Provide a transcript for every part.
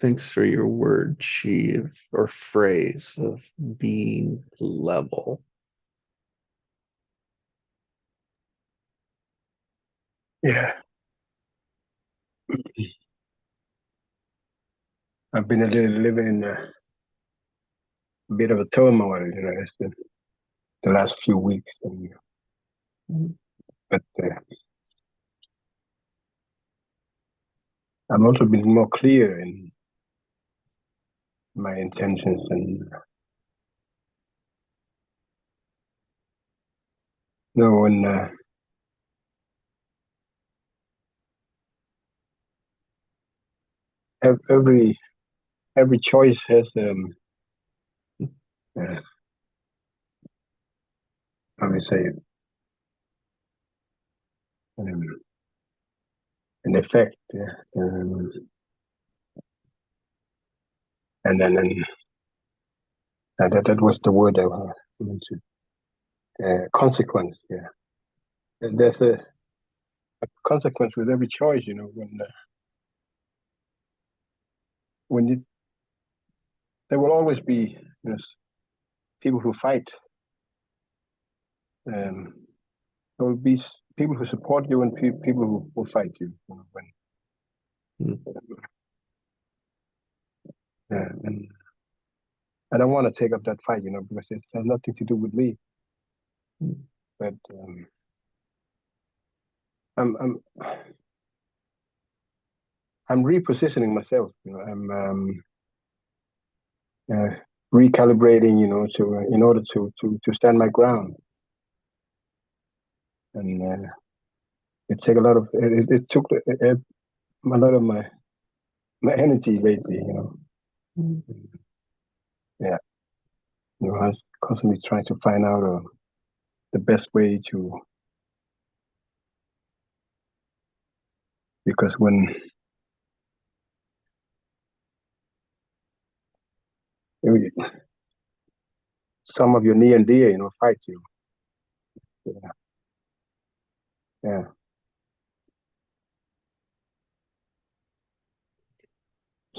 Thanks for your word, Chi, or phrase of being level. Yeah, I've been a little living in a bit of a turmoil, it's the last few weeks. Mm, But I'm also been more clear in my intentions, and when every choice has uh, how we say it, um, an effect, and that was the word I mentioned. Consequence, yeah. And there's a consequence with every choice, when you, there will always be people who fight. Um, there will be people who support you and people who will fight you. mm, And I don't want to take up that fight, because it has nothing to do with me. mm, But I'm I'm repositioning myself. I'm uh, recalibrating, to in order to stand my ground. And it took a lot of it took a lot of my energy lately. mm, Yeah, I was constantly trying to find out the best way to, because when some of your near and dear, fight you. Yeah, yeah.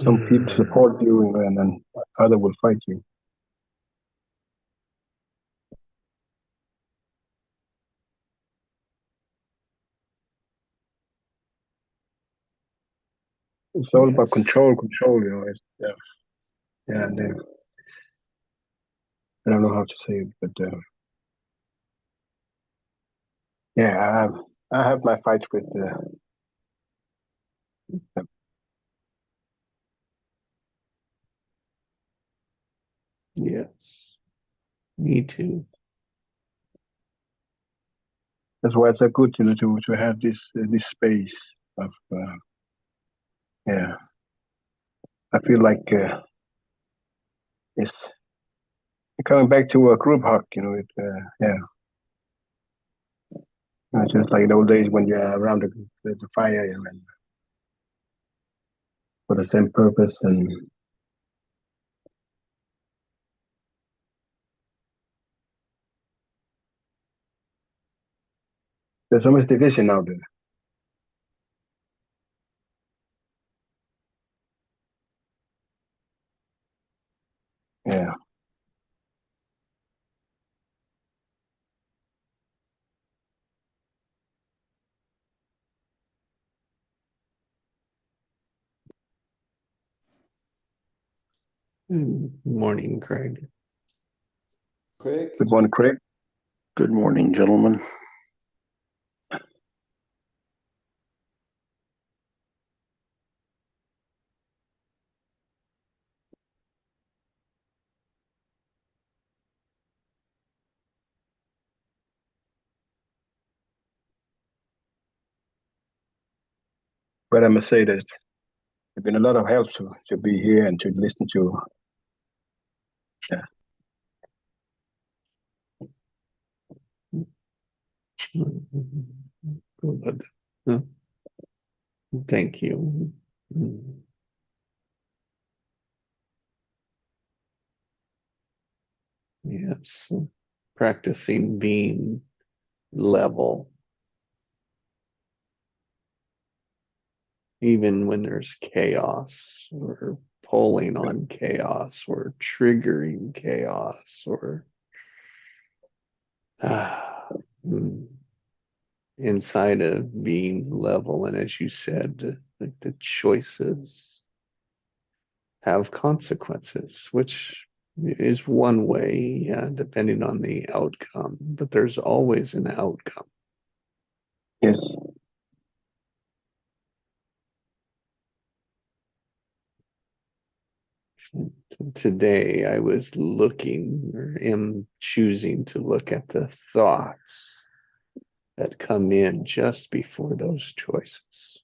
Some people support you, and then other will fight you. It's all about yes. control, control. It's, yeah, and I don't know how to say it, but yeah, I have my fights with. Yes. Me too. That's why it's so good, to have this space of yeah. I feel like it's coming back to a group hug. Yeah, just like the old days when you're around the fire, and for the same purpose. And there's so much division out there. Yeah. Morning, Craig. Craig? Good morning, Craig. Good morning, gentlemen. But I must say that it's been a lot of help to be here and to listen to. Yeah. Good. Huh? Thank you. Mm, yes. Practicing being level. even when there's chaos, or pulling on chaos, or triggering chaos, or mm, inside of being level. And as you said, like the choices have consequences, which is one way, depending on the outcome, but there's always an outcome. Yes. Today, I was looking, or am choosing to look at the thoughts that come in just before those choices.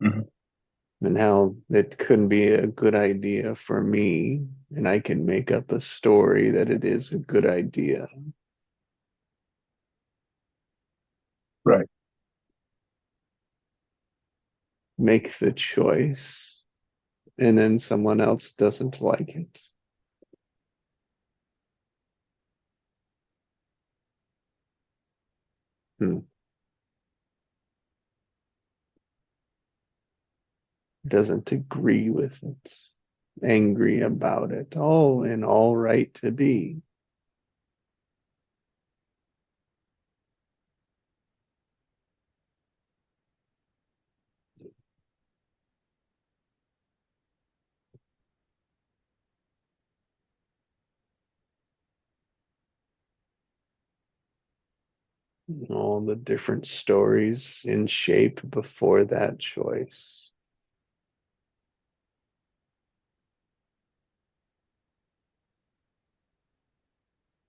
Mhm. And how it couldn't be a good idea for me, and I can make up a story that it is a good idea. Right. Make the choice, and then someone else doesn't like it. Hmm. Doesn't agree with it, angry about it, all and all right to be. All the different stories in shape before that choice.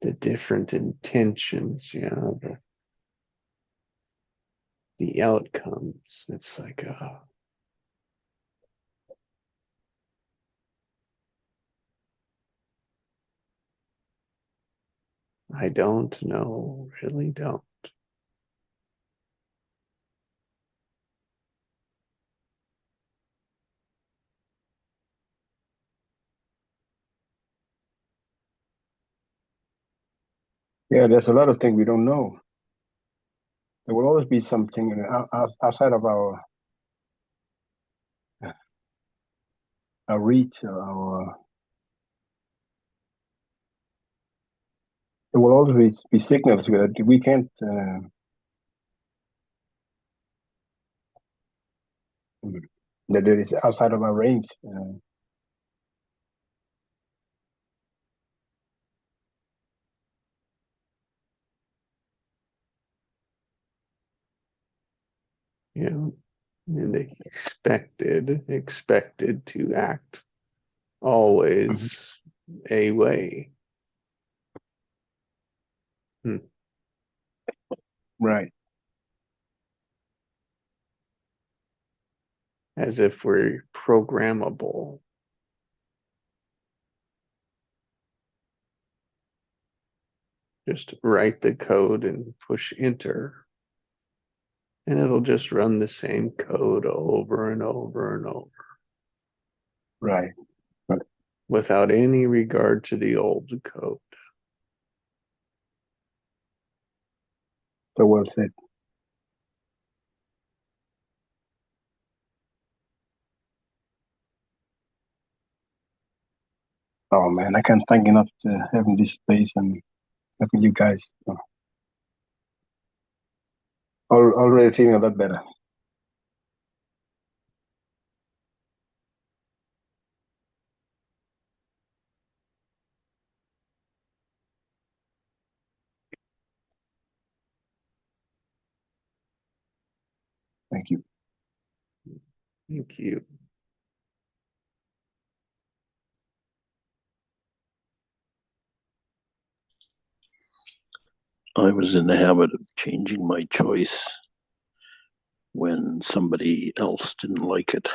The different intentions, the outcomes. It's like, I don't know, really don't. Yeah, there's a lot of things we don't know. There will always be something outside of our reach, or there will always be signals that we can't, that is outside of our range. And expected to act always a way. Right. As if we're programmable. Just write the code and push enter, and it'll just run the same code over and over and over Right. without any regard to the old code. So well said. Oh man, I can't thank enough to having this space and having you guys. So, already feeling a lot better. Thank you. Thank you. I was in the habit of changing my choice when somebody else didn't like it.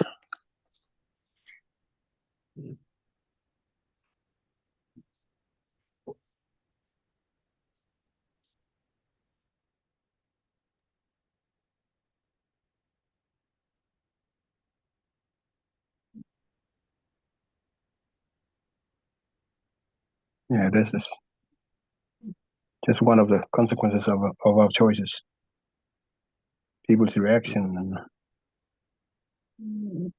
Yeah, this is just one of the consequences of our choices. people's reaction and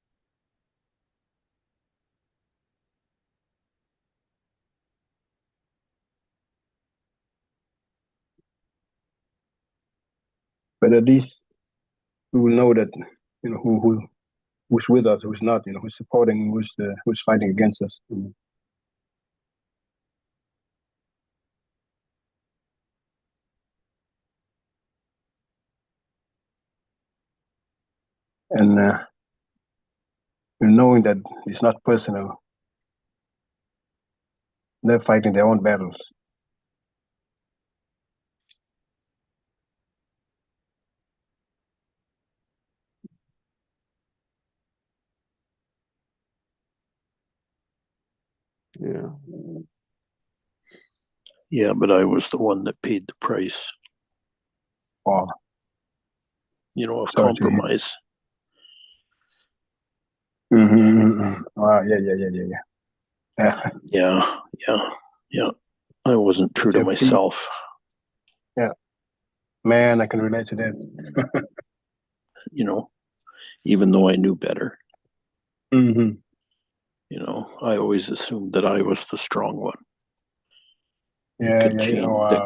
but at least we will know that who's with us, who's not, who's supporting, who's fighting against us. And knowing that it's not personal, they're fighting their own battles. Yeah. Yeah, but I was the one that paid the price, Oh, of sorry to hear. compromise. Yeah. Yeah. I wasn't true to Yeah, myself. man, I can relate to that. Even though I knew better. Mm-hmm. I always assumed that I was the strong one. Yeah. That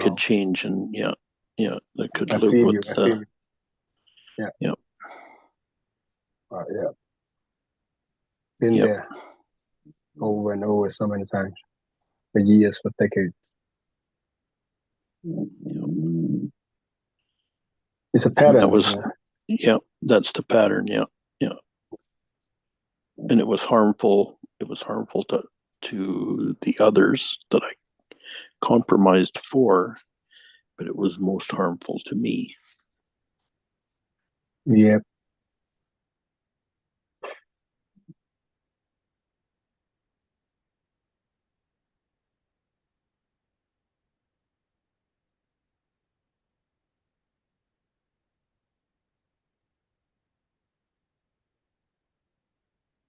could Wow. change, and that could I live feel with you. I feel you. Yeah. Yeah. Yeah. Been Yep. there over and over so many times for years, for decades. It's a And pattern. that was, that's the pattern. Yeah. And it was harmful. It was harmful to the others that I compromised for, but it was most harmful to me. Yeah.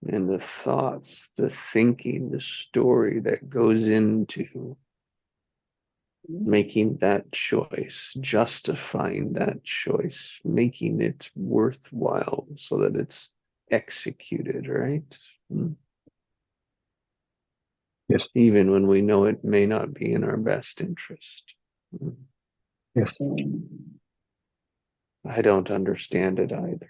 And the thoughts, the thinking, the story that goes into making that choice, justifying that choice, making it worthwhile so that it's executed, right? Yes. Even when we know it may not be in our best interest. Yes. I don't understand it either.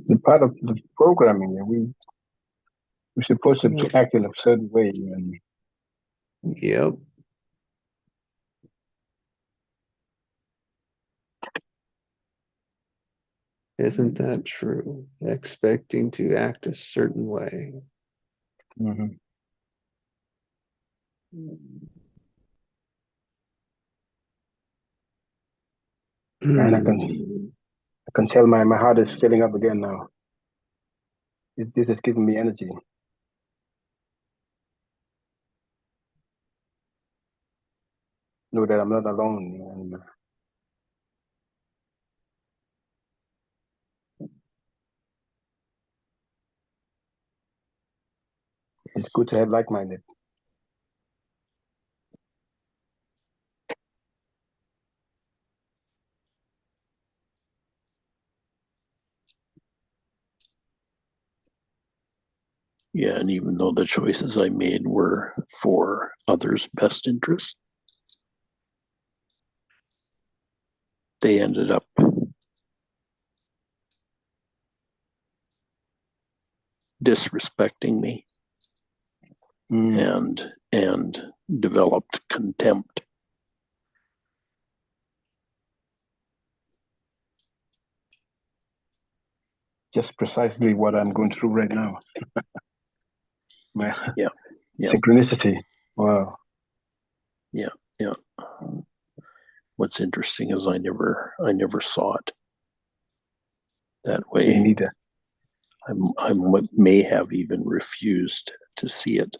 The part of the programming. We're supposed to act in a certain way, and Yep. Isn't that true? Expecting to act a certain way. mm-hmm. And I can tell my heart is filling up again now. This is giving me energy. Know that I'm not alone. And it's good to have like-minded. Yeah, and even though the choices I made were for others' best interest, they ended up disrespecting me and developed contempt. Just precisely what I'm going through right now. Yeah. Synchronicity. Wow. Yeah. What's interesting is I never saw it that way. Me neither. I may have even refused to see it,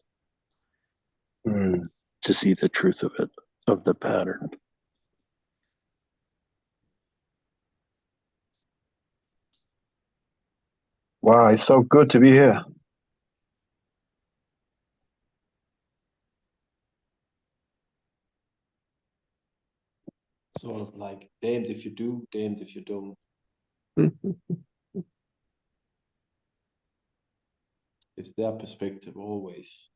to see the truth of it, of the pattern. Wow, it's so good to be here. sort of like damned if you do, damned if you don't. It's their perspective always.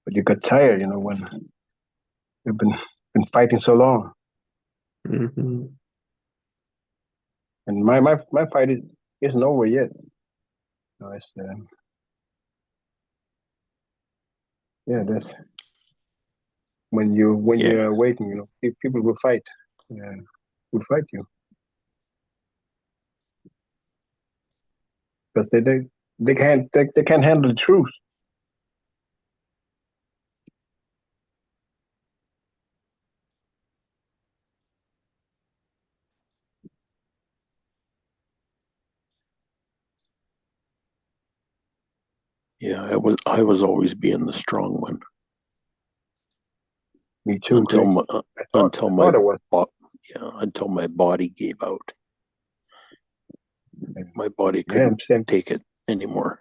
But you got tired, you know, when you've been fighting so long. Mhm. And my fight isn't over yet. No, it's yeah, that's when Yeah. you're waiting, you know, people will fight. Will fight you because they can't handle the truth. Yeah, I was always being the strong one Me too, until Greg. my until I my thought it was. until my body gave out. My body Yeah, couldn't same. take it anymore.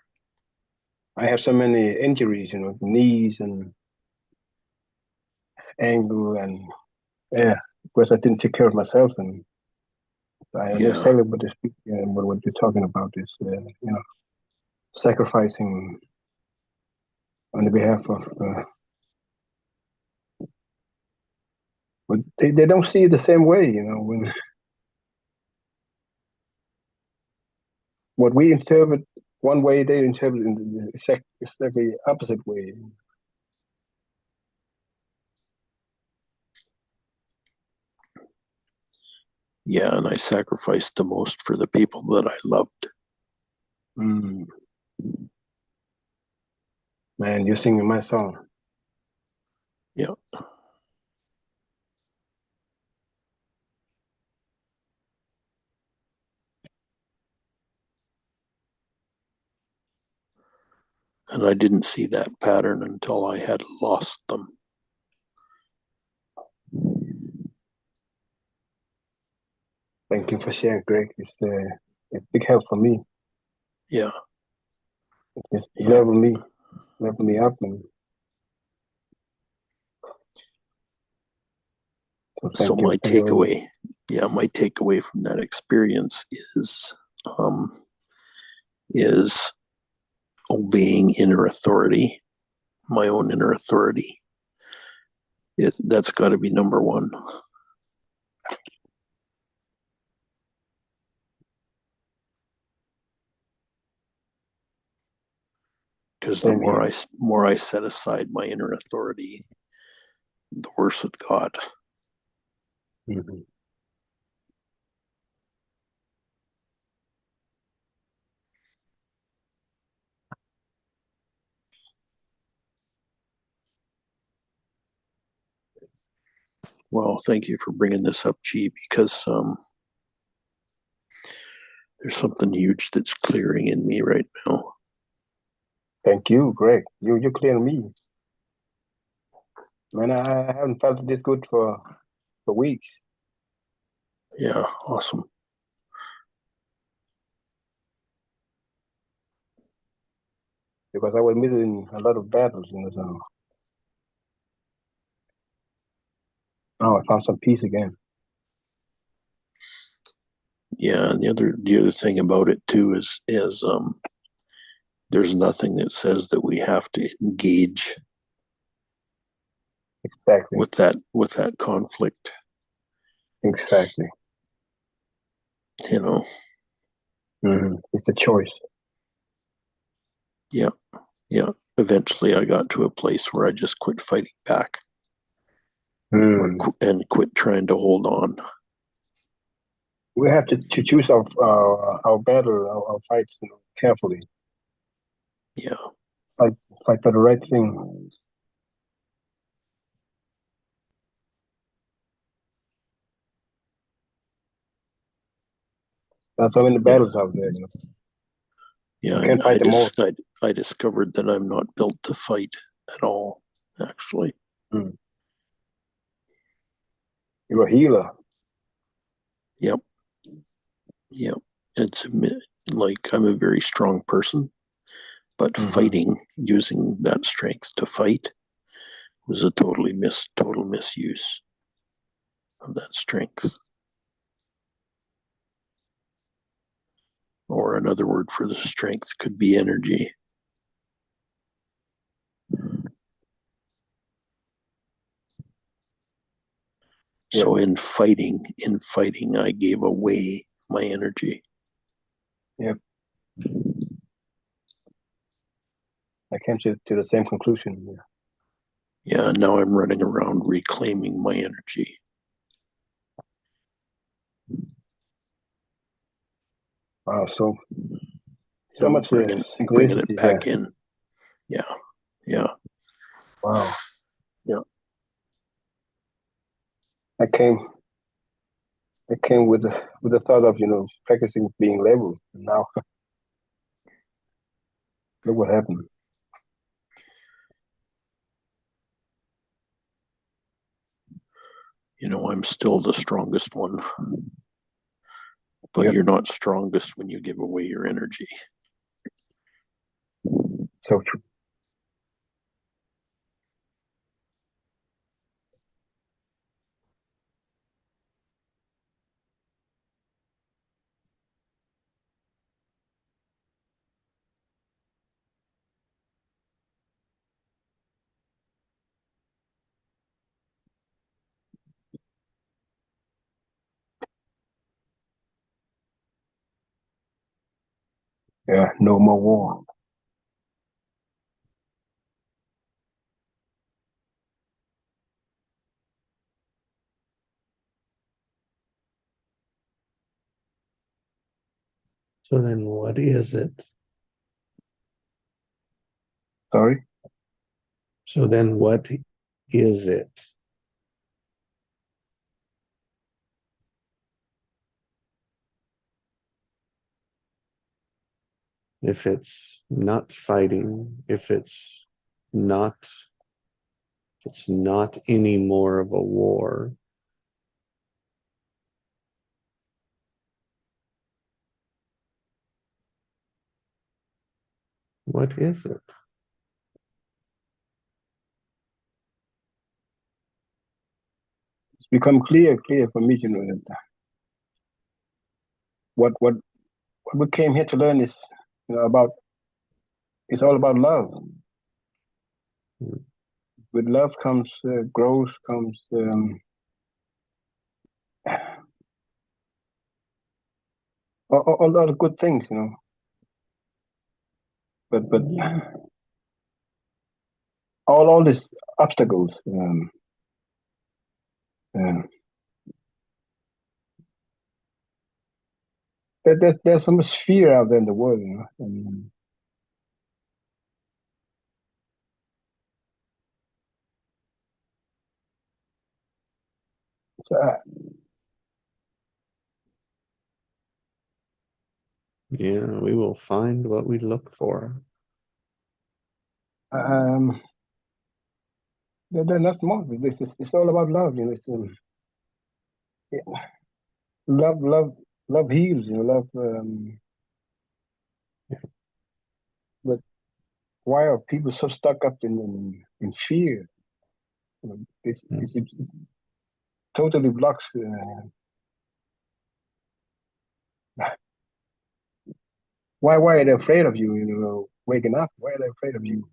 I have so many injuries, you know, knees and ankle, and yeah, because I didn't take care of myself, and I know Yeah, exactly what what you're talking about is, you know, sacrificing on the behalf of. But they don't see it the same way, you know. When what we interpret one way, they interpret in the exactly opposite way. yeah, and I sacrificed the most for the people that I loved. Mm. Man, you're singing my song. Yeah, and I didn't see that pattern until I had lost them. Thank you for sharing, Greg. It's big help for me. Yeah, It's yeah. level me up, and so So thank you very much. my takeaway from that experience um, is obeying inner authority, my own inner authority. That's got to be number one. Because the Same here. more I set aside my inner authority, the worse it got. Mm-hmm. Well, thank you for bringing this up, G, because there's something huge that's clearing in me right now. Thank you, Greg. You clear me. Man, I haven't felt this good for weeks. Yeah, awesome. Because I was missing a lot of battles, you know. So now I found some peace again. Yeah, and the other thing about it too is there's nothing that says that we have to engage Exactly. with that conflict. Exactly. You know. Mm-hmm. It's a choice. Yeah, yeah. Eventually, I got to a place where I just quit fighting back, and quit trying to hold on. We have to choose our battle, our fights, you know, carefully. Yeah, Fight for the right thing. There's so many battles out there, you know. Yeah, You can't fight them all. I discovered that I'm not built to fight at all, actually. You're a healer. Yep. Yep. It's like I'm a very strong person, but Mhm. fighting, using that strength to fight was a total misuse of that strength. Or another word for the strength could be energy. So in fighting, I gave away my energy. Yep. I came to the same conclusion. Yeah. Yeah, now I'm running around reclaiming my energy. Wow. So You know, much bringing synchronicity it here. back in. Yeah, yeah, Wow. yeah. I came with the thought of, you know, practicing being level. And now look what happened. You know, I'm still the strongest one. But Yep. you're not strongest when you give away your energy. So true. Yeah. No more war. So then what is it? Sorry. So then what is it? If it's not fighting, if it's not any more of a war, what is it? It's become clear for me, you know, that what we came here to learn is, you know, about, it's all about love. Hmm. With love comes growth, comes all the good things, you know. But all these obstacles, there's so much fear out there in the world, you know. So Yeah, we will find what we look for. there's nothing more. It's all about love, you know. It's, yeah, love heals, you know. Love. But why are people so stuck up in fear? You know, it totally blocks. Why are they afraid of you? You know, waking up. Why are they afraid of you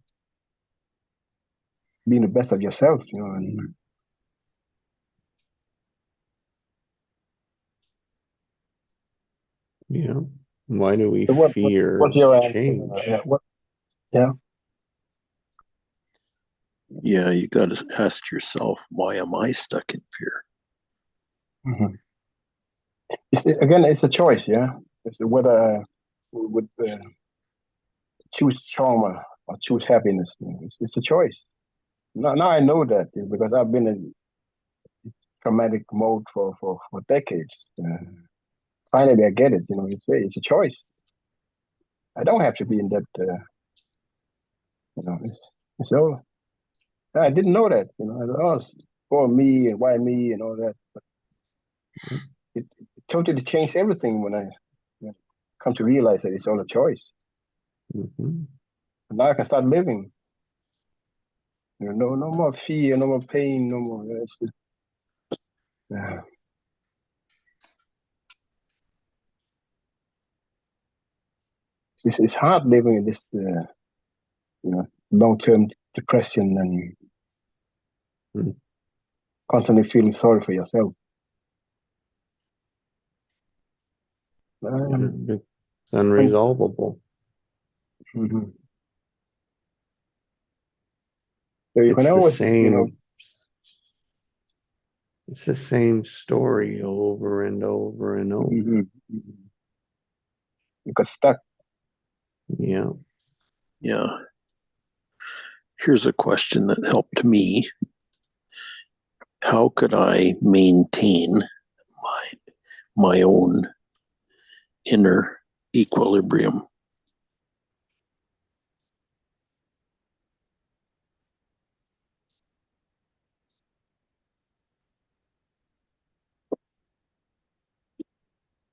being the best of yourself? You know, and Yeah. Why do we so fear what's your answer? change? Yeah, what? Yeah. Yeah, you got to ask yourself, why am I stuck in fear? Mm-hmm. Again, it's a choice. Yeah, it's whether we would choose trauma or choose happiness. You know, it's a choice. Now I know that, because I've been in traumatic mode for decades. finally I get it. It's a choice. I don't have to be in that. It's all. I didn't know that. I thought, oh, it's for me and why me and all that. But it totally changed everything when I come to realize that it's all a choice. Mhm. And now I can start living. No more fear, no more pain, no more. Uh, it's hard living in this, long-term depression and Mm. constantly feeling sorry for yourself. It's unresolvable. Mhm. So you It's can the always, same. It's the same story over and over and over. mhm. You got stuck. Yeah. Yeah. Here's a question that helped me. How could I maintain my own inner equilibrium?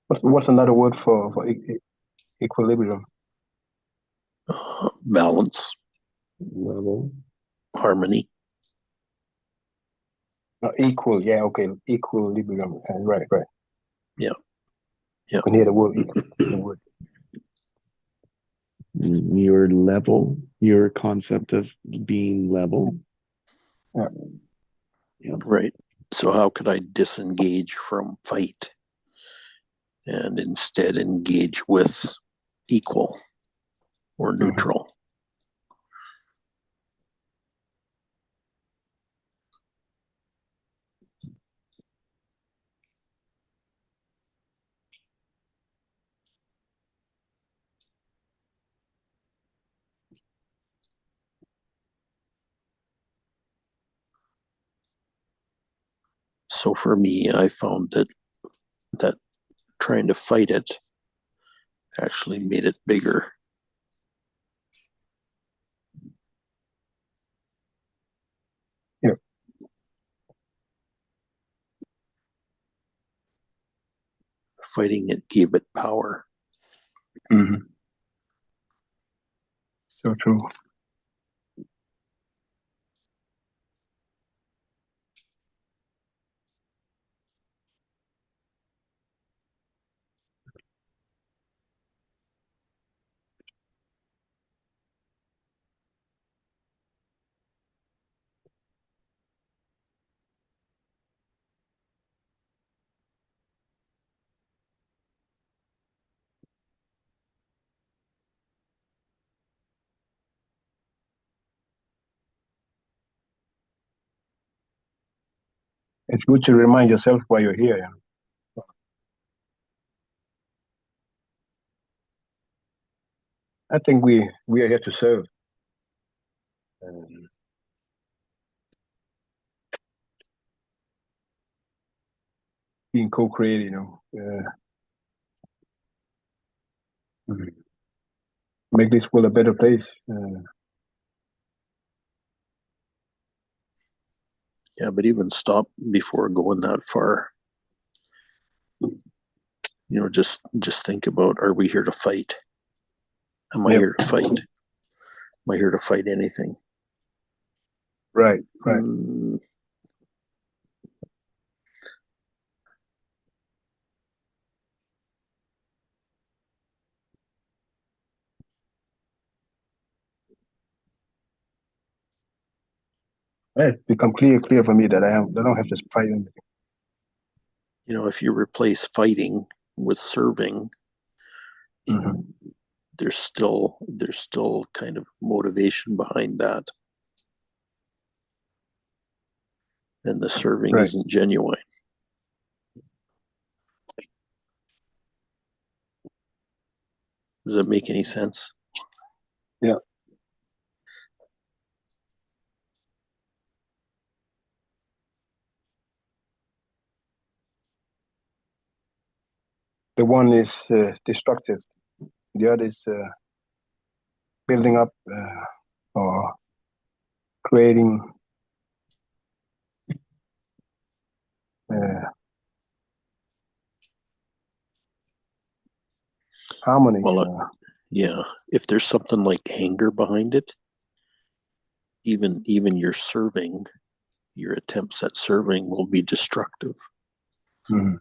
What's another word for equilibrium? Balance, Level. harmony. Equal, yeah, okay, equilibrium. Right. Yeah. You can hear the word equal. The word. Your level, your concept of being level. Yeah. Yeah. Right. So how could I disengage from fight and instead engage with equal or neutral? So for me, I found that trying to fight it actually made it bigger. Yeah. Fighting it gave it power. Mm-hmm. So true. It's good to remind yourself why you're here. Yeah? I think we are here to serve. Being co-created, make this world a better place. Yeah, but even stop before going that far. Just think about, are we here to fight? Am I Yep. here to fight? Am I here to fight anything? Right. It's become clear for me that I don't have to fight anything. If you replace fighting with serving, Mm-hmm. there's still kind of motivation behind that. And the serving Right. isn't genuine. Does that make any sense? Yeah. the one is destructive, the other is building up or creating harmony. Well, yeah, if there's something like anger behind it, even your serving, your attempts at serving will be destructive. Mhm.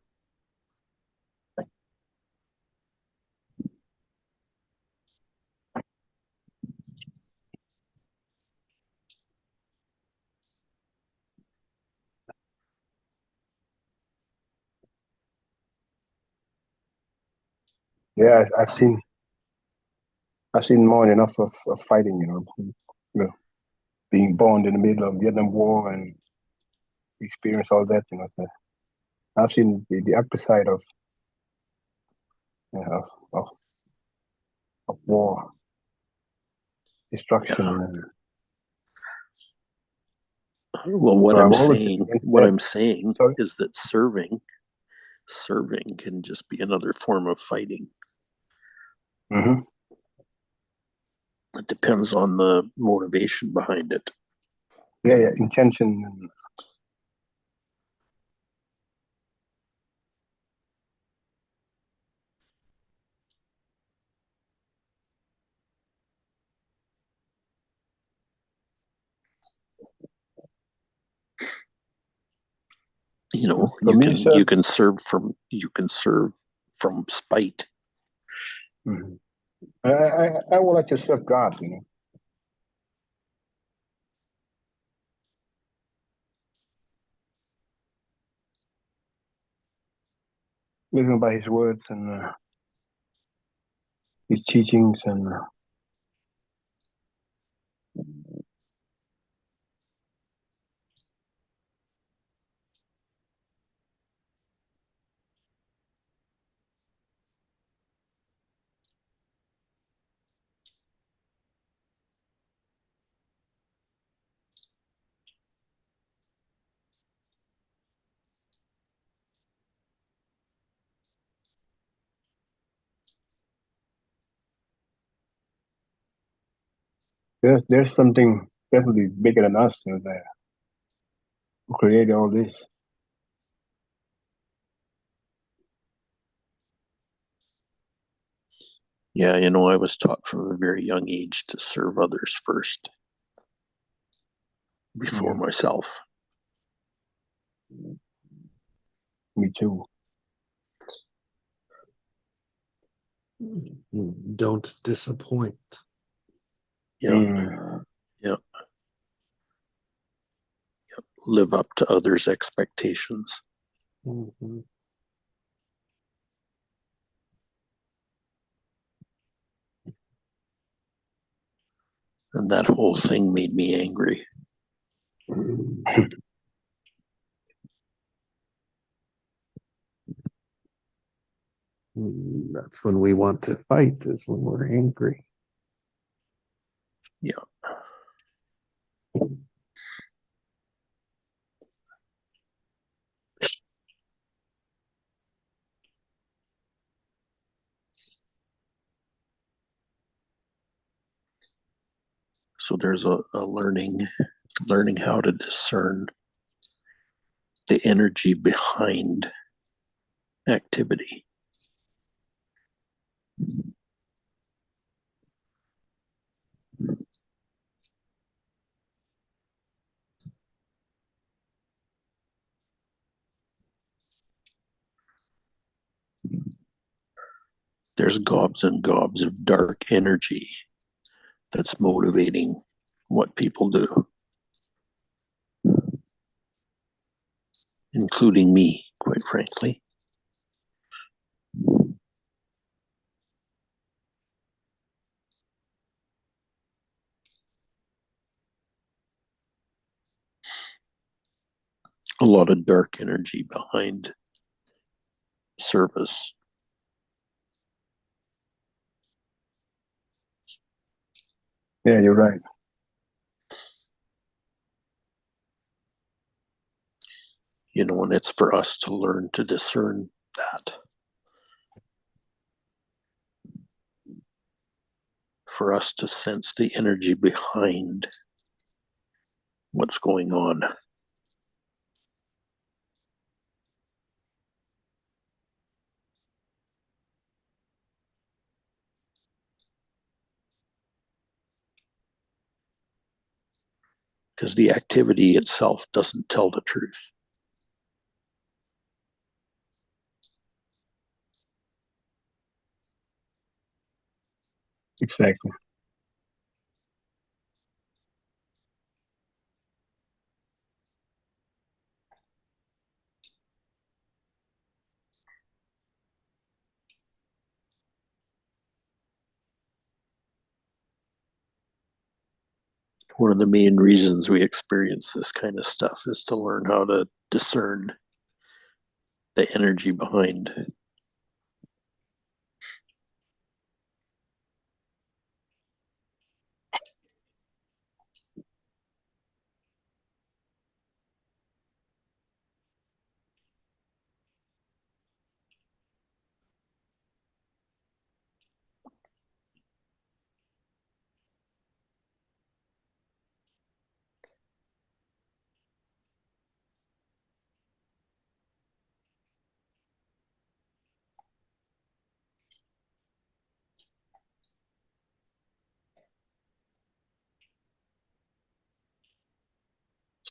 Yeah, I've seen more than enough of fighting. You know, being born in the middle of Vietnam War and experience all that. I've seen the ugly side of yeah, of war, destruction. Yeah. Well, what So I'm I've always been saying, against that. Sorry? is that serving can just be another form of fighting. Hmm. It depends on the motivation behind it. Yeah, intention. And, for me, sir, you can serve from spite. mhm. I would like to serve God. Living by His words and His teachings, and there's something definitely bigger than us, that who created all this. Yeah, I was taught from a very young age to serve others first before Mhm. myself. Me too. Don't disappoint. Yeah, Mm. yeah. Live up to others' expectations. Mhm. And that whole thing made me angry. That's when we want to fight, is when we're angry. Yeah. So there's a learning how to discern the energy behind activity. There's gobs and gobs of dark energy that's motivating what people do, including me, quite frankly. A lot of dark energy behind service. Yeah, you're right. And it's for us to learn to discern that. for us to sense the energy behind what's going on. Because the activity itself doesn't tell the truth. Exactly. One of the main reasons we experience this kind of stuff is to learn how to discern the energy behind.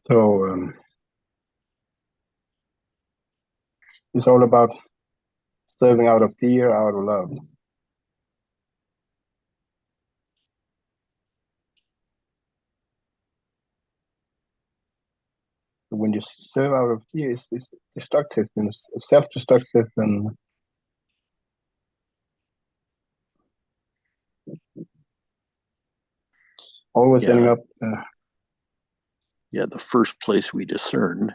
So it's all about serving out of fear, out of love. So when you serve out of fear, it's destructive and it's self-destructive, and always Yeah. ending up. Yeah, the first place we discern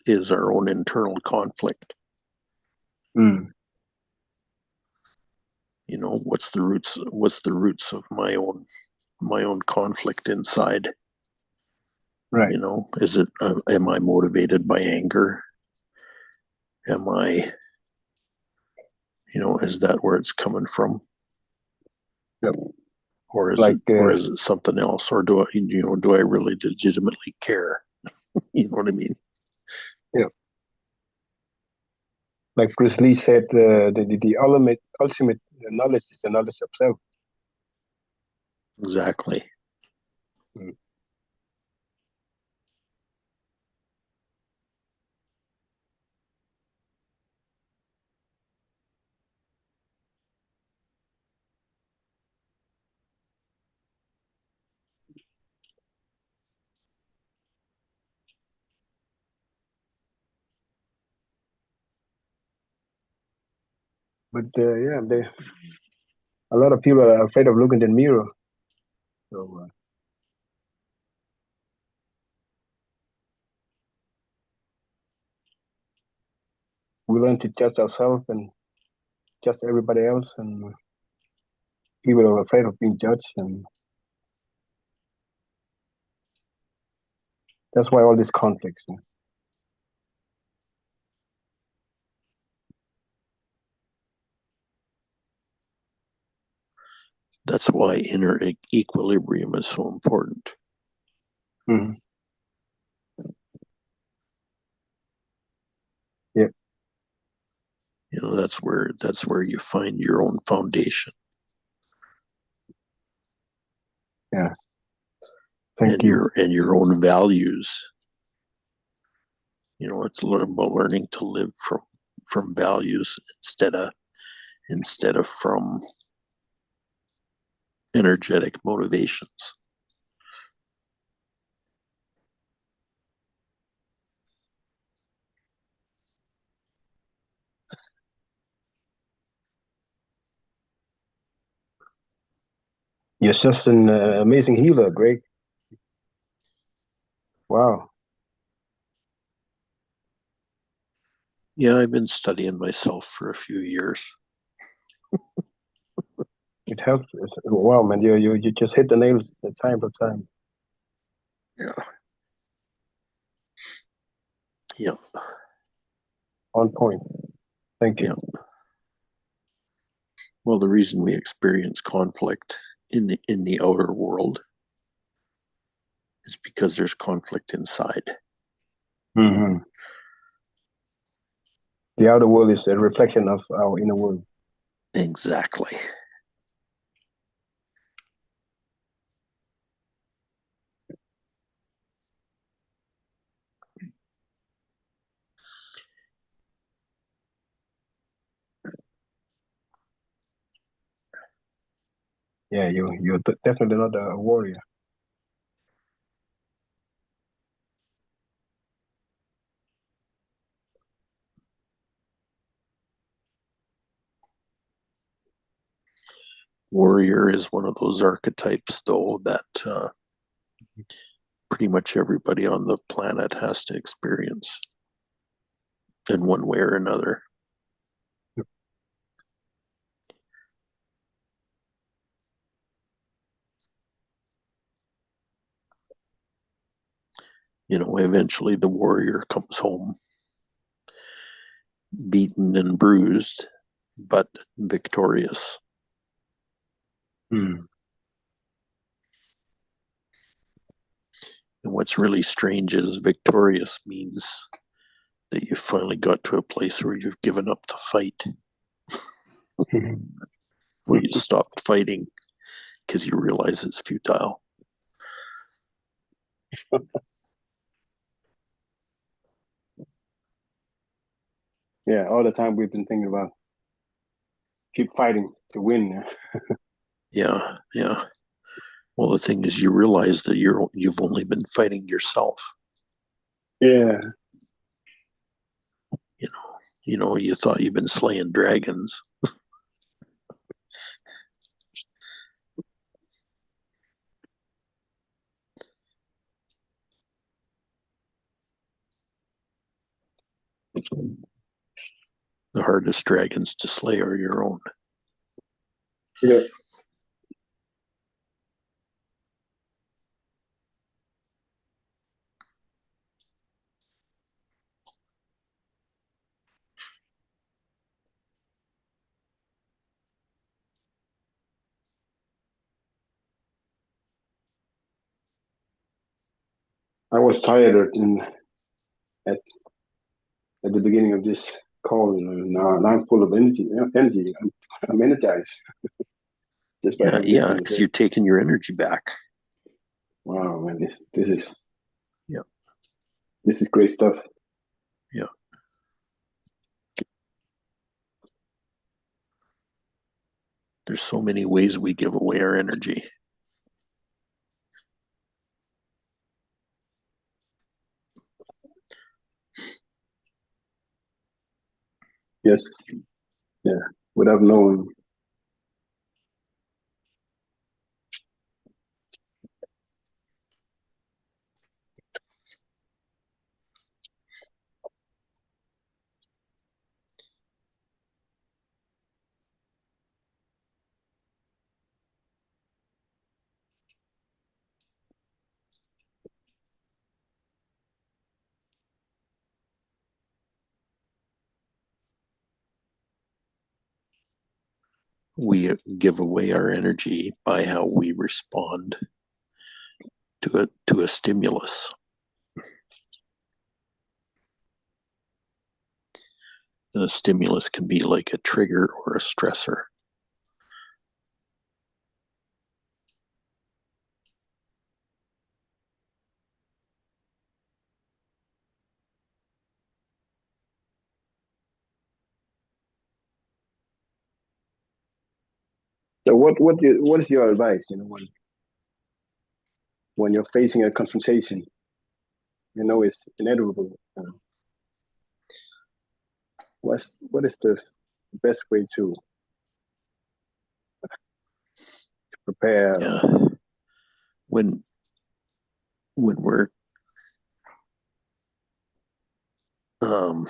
is our own internal conflict. Mm, You know, what's the roots of my own conflict inside? right. You know, is it am I motivated by anger? Am I, you know, is that where it's coming from? Yep. Or is Like it something else? Or do I really legitimately care? You know what I mean? yeah, like Bruce Lee said, the ultimate knowledge is the knowledge of self. Exactly. Mm. But yeah, a lot of people are afraid of looking in the mirror. So we learn to judge ourselves and judge everybody else, and people are afraid of being judged, and that's why all these conflicts. That's why inner equilibrium is so important. Mm-hmm. Yeah. You know, that's where you find your own foundation. Yeah. Thank you. And your own values. You know, it's about learning to live from values instead of from energetic motivations. You're just an amazing healer, Greg. Wow. Yeah, I've been studying myself for a few years. It helps. Wow, man, you just hit the nails time for time. Yeah. Yeah. On point. Thank you. Yeah. Well, the reason we experience conflict in the outer world is because there's conflict inside. Mm-hmm. The outer world is a reflection of our inner world. Exactly. Yeah, you're definitely not a warrior. Warrior is one of those archetypes, though, that pretty much everybody on the planet has to experience in one way or another. You know, eventually the warrior comes home beaten and bruised, but victorious. Mm. And what's really strange is victorious means that you finally got to a place where you've given up the fight, where you stopped fighting because you realize it's futile. Yeah, all the time we've been thinking about keep fighting to win. Yeah, yeah. Well, the thing is, you realize that you've only been fighting yourself. Yeah. You thought you've been slaying dragons. The hardest dragons to slay are your own. Yeah. I was tired at at the beginning of this call. Now I'm full of energy. Energy. I'm energized just by Yeah, having this yeah, because you're conversation. taking your energy back. Wow, man, this is Yeah. this is great stuff. Yeah. There's so many ways we give away our energy. Yes. Yeah. Without knowing. We give away our energy by how we respond to a stimulus. And a stimulus can be like a trigger or a stressor. So what is your advice? When you're facing a confrontation, it's inevitable. What is the best way to prepare? Yeah. When we're um,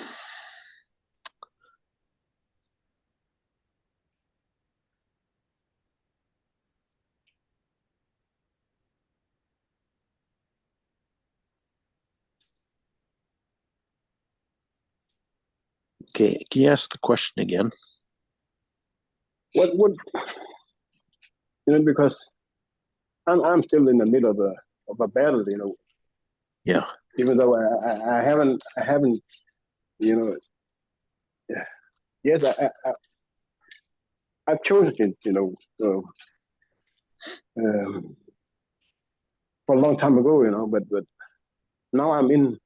okay, can you ask the question again? What because I'm still in the middle of a battle, Yeah. even though I haven't, you know, yes, I've chosen it, for a long time ago, but now I'm in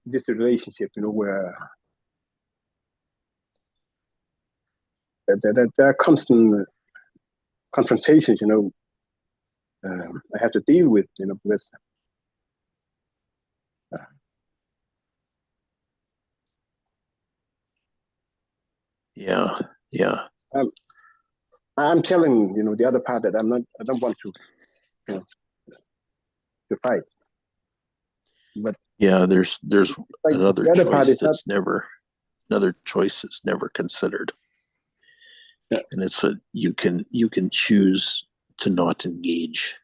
this relationship, where there are constant confrontations, I have to deal with, because Yeah. Yeah. I'm telling, the other part that I don't want you know, to fight, but Yeah. There's like another the other part choice is not. another choice is never considered. Yeah. And it's you can choose to not engage.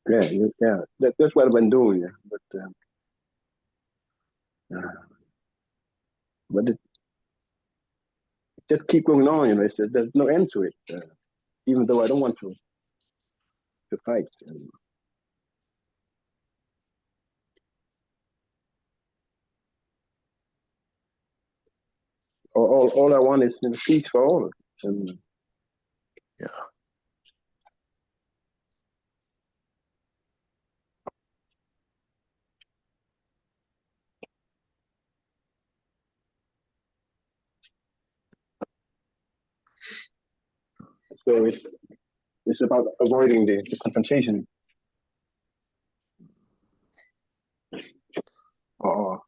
Yeah, yeah. That's what I've been doing. Yeah. But it just keep going on. There's no end to it. Even though I don't want to fight. All I want is peace for all. And Yeah. so it's about avoiding the confrontation. Or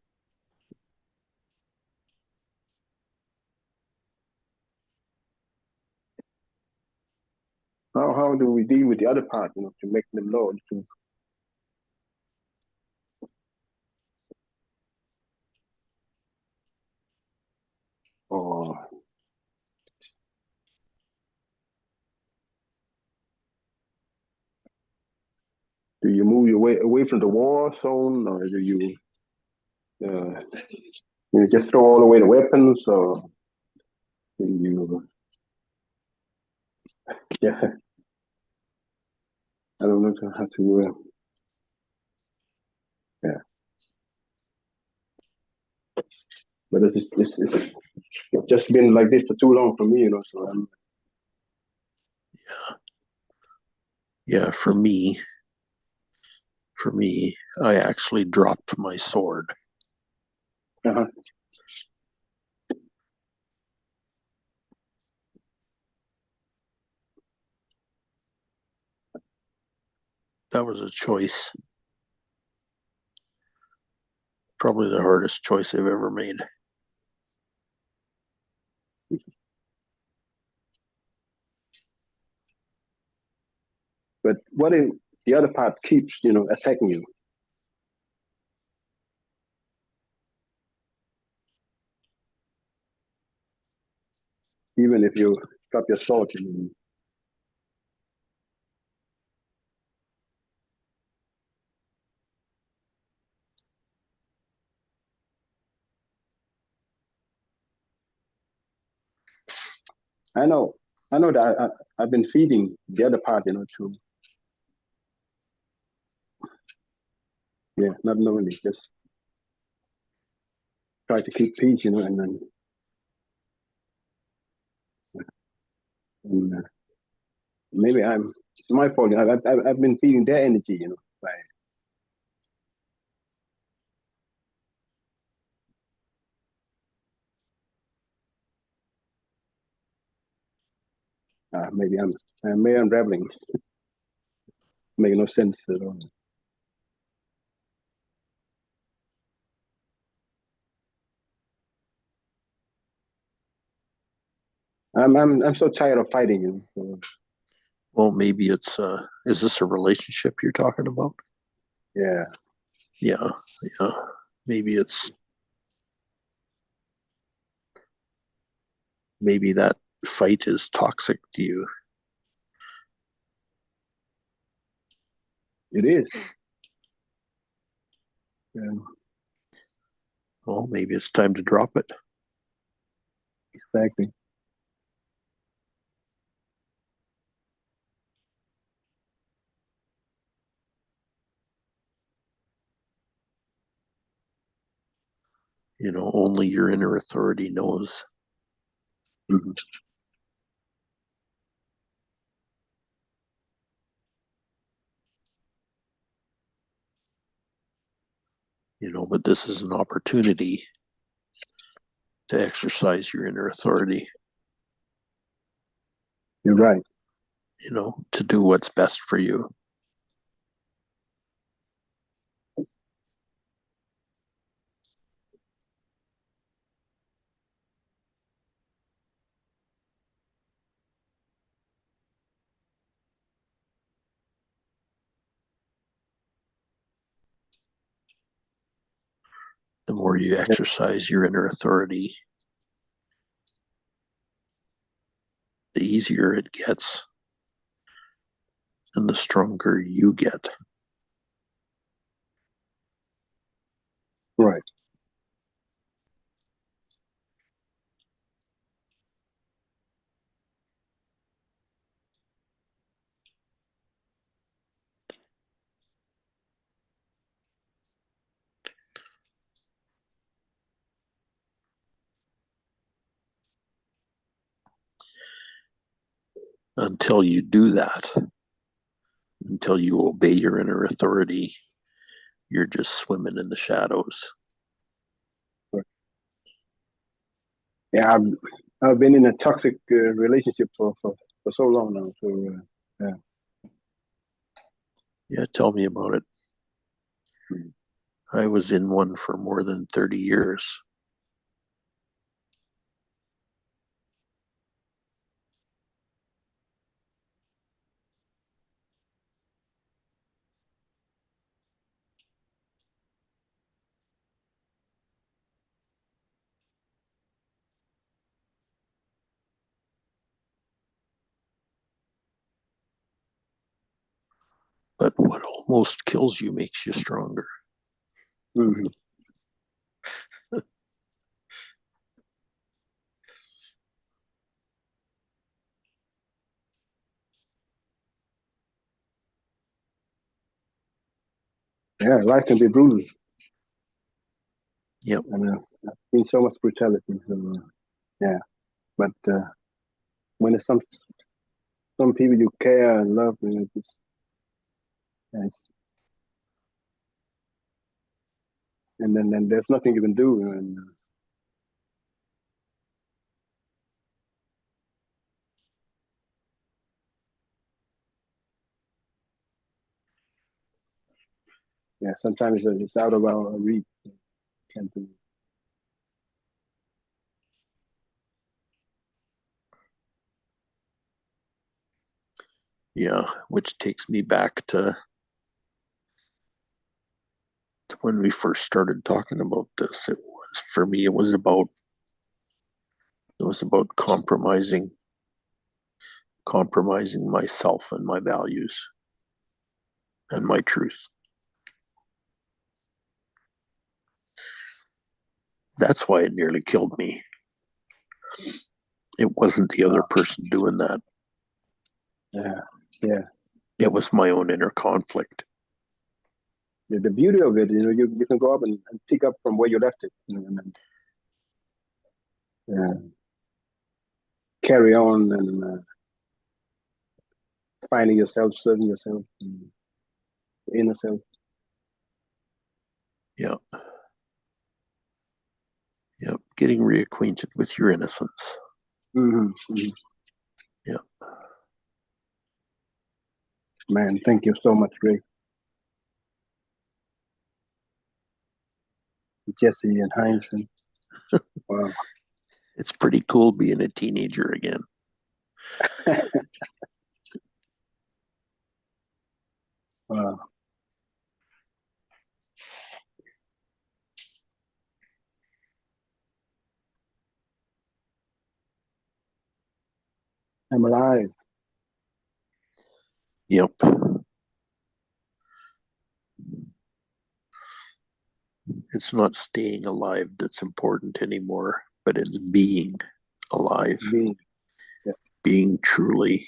how do we deal with the other part? To make them know to. Or do you move your way away from the war zone, or do uh, you just throw all away the weapons, or do you? Yeah, I don't know how to. Yeah, but it's just been like this for too long for me, So Yeah. For me, I actually dropped my sword. uh-huh. That was a choice. Probably the hardest choice I've ever made. But what if the other part keeps, attacking you? Even if you drop your sword, I know, that I've been feeding the other part, to not knowingly, just try to keep peace, and then and, maybe it's my fault. I've been feeding their energy, by maybe maybe I'm rambling, making no sense at all. I'm so tired of fighting, So, Well, maybe it's is this a relationship you're talking about? yeah, Yeah. Yeah. Maybe that fight is toxic to you. It is. Yeah, Well, maybe it's time to drop it. exactly. You know, only your inner authority knows. Mhm. You know, but this is an opportunity to exercise your inner authority, You're right. you know, to do what's best for you. The more you exercise your inner authority, the easier it gets and the stronger you get. Right. Until you do that, until you obey your inner authority, you're just swimming in the shadows. Yeah, I've been in a toxic relationship for so long now. So Yeah, tell me about it. Mhm. I was in one for more than 30 years. But what almost kills you makes you stronger. Mhm. Yeah, life can be brutal, Yep. and I've seen so much brutality. So yeah, but when it's some people you care and love, it's, and then there's nothing you can do. And yeah, sometimes it's out of our reach. Can't do. Yeah, which takes me back to when we first started talking about this. It was, for me, it was about compromising myself and my values and my truth. That's why it nearly killed me. It wasn't the other person doing that. Yeah, yeah. It was my own inner conflict. The beauty of it, you can go up and pick up from where you left it, and carry on and finding yourself, serving yourself, and inner self. Yeah. Yep. Getting reacquainted with your innocence. Mm-hmm. Mm-hmm. Yeah. Man, thank you so much, Ray, Jesse, and Heinz. And, wow. It's pretty cool being a teenager again. Wow. I'm alive. Yep. It's not staying alive that's important anymore, but it's being alive, Being, being truly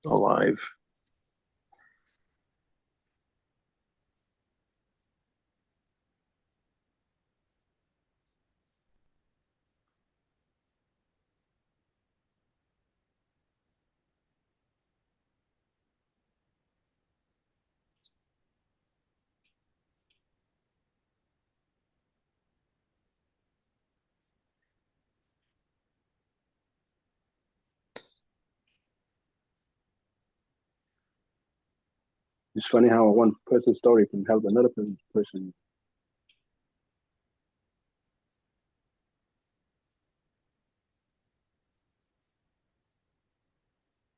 alive. it's funny how one person's story can help another person.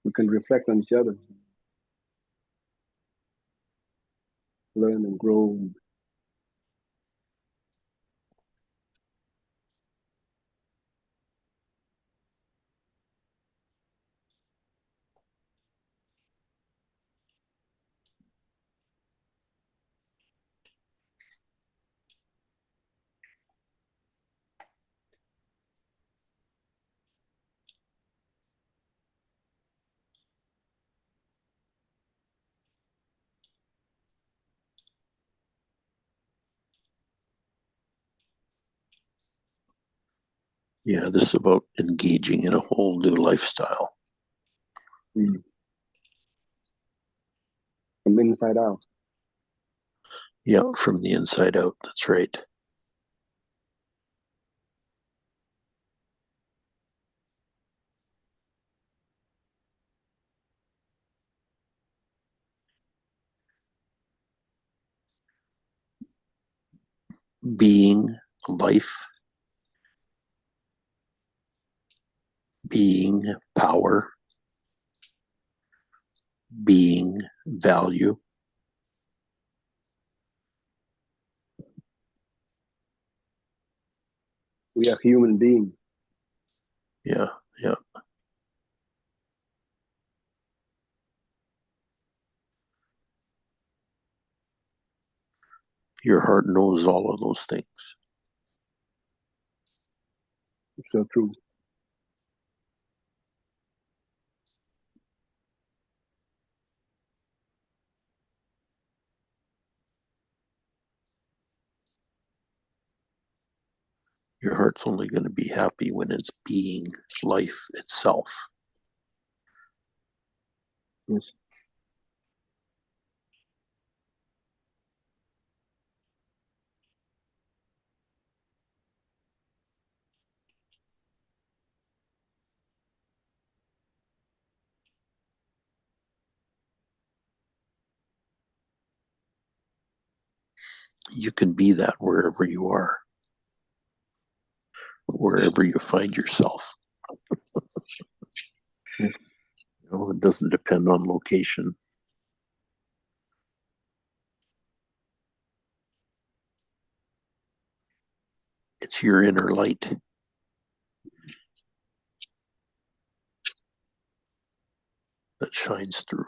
We can reflect on each other, learn and grow. Yeah, this is about engaging in a whole new lifestyle. Mm. From inside out. Yeah, from the inside out. That's right. Being life, being power, being value. We are human beings. Yeah, yeah. Your heart knows all of those things. So true. Your heart's only going to be happy when it's being life itself. Yes. You can be that wherever you are, wherever you find yourself. Yes. It doesn't depend on location. It's your inner light. That shines through.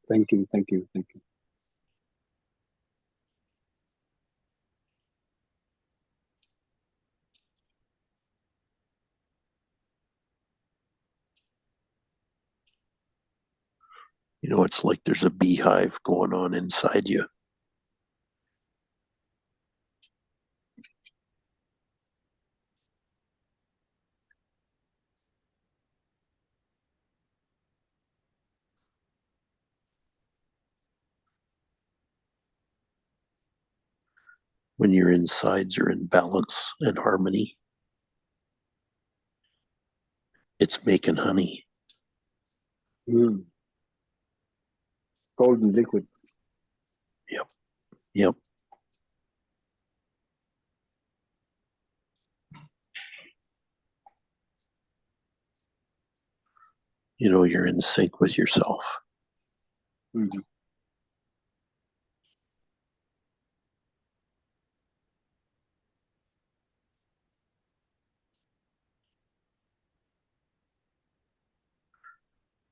Thank you, thank you, thank you. It's like there's a beehive going on inside you. When your insides are in balance and harmony, it's making honey. Mm. Golden liquid. Yep. You're in sync with yourself. Mm-hmm.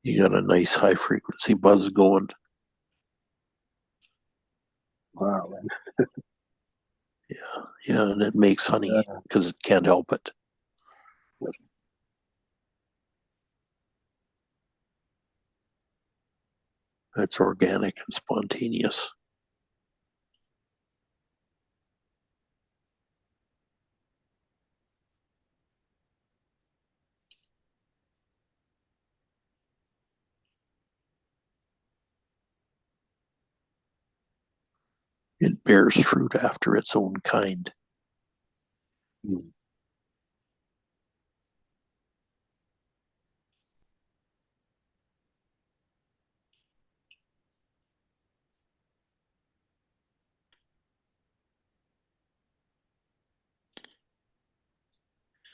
You got a nice high frequency buzz going. Wow, man. Yeah, and it makes honey Yeah. because it can't help it. It's organic and spontaneous. It bears fruit after its own kind. Mm.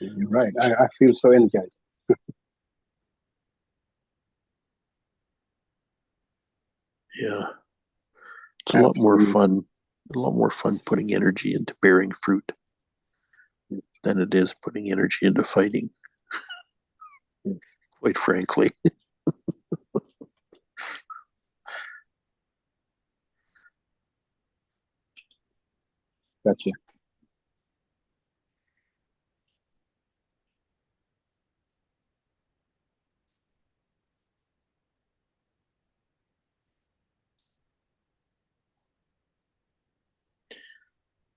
You're right. I feel so energized. Yeah, it's a lot more Absolutely. fun. A lot more fun putting energy into bearing fruit than it is putting energy into fighting. Quite frankly. Gotcha.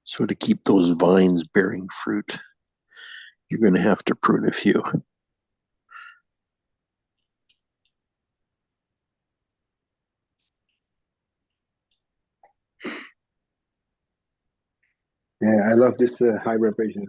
So to keep those vines bearing fruit, you're going to have to prune a few. Yeah, I love this high vibration.